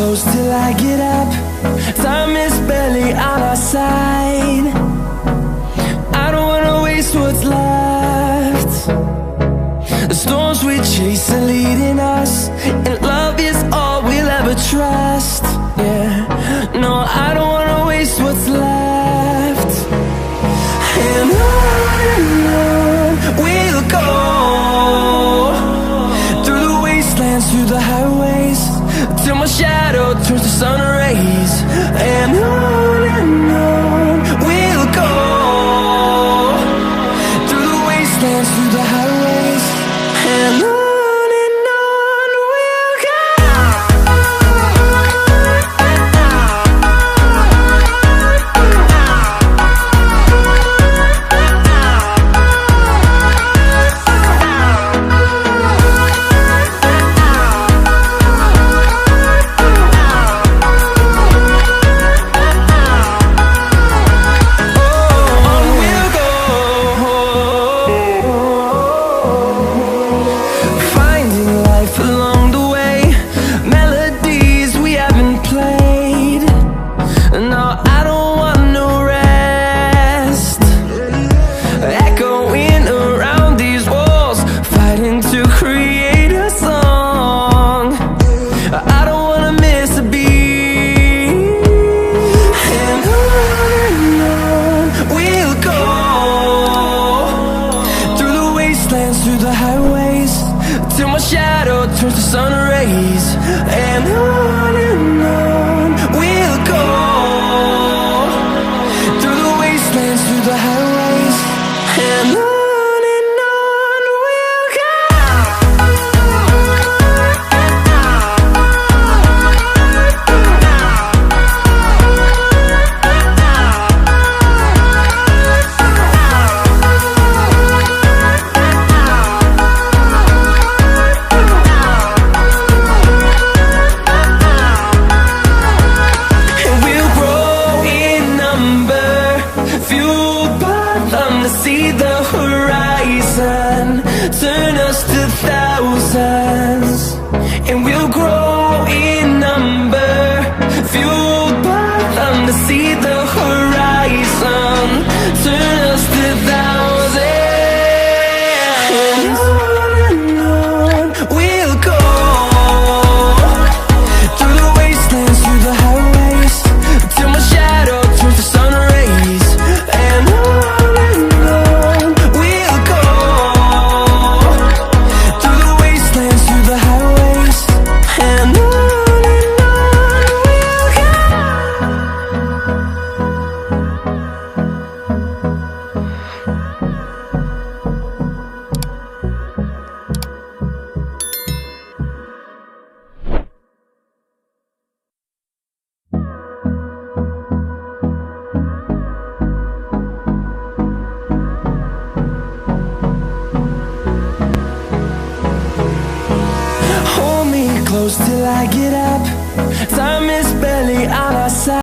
close till I get up. Time is barely on our side. I don't wanna waste what's left. The storms we chase are leading us, and love is all we'll ever trust. Yeah, no, I don't wanna waste what's left. And on we'll go, through the wastelands, through the highways, till my shadow turns to sun rays. And on we'll go, through the wastelands, through the highways, and on we'll go. Through the highways, till my shadow turns to sun rays. And on we'll go, through the wastelands, through the highways, and on we'll go. See the horizon, turn us to thousands, and we'll grow in number, fueled by them to see the horizon, turn us to thousands. And on we'll go, through the wastelands, through the highways, till my shadow turns to sun rays. And close till I get up. Time is barely on our side.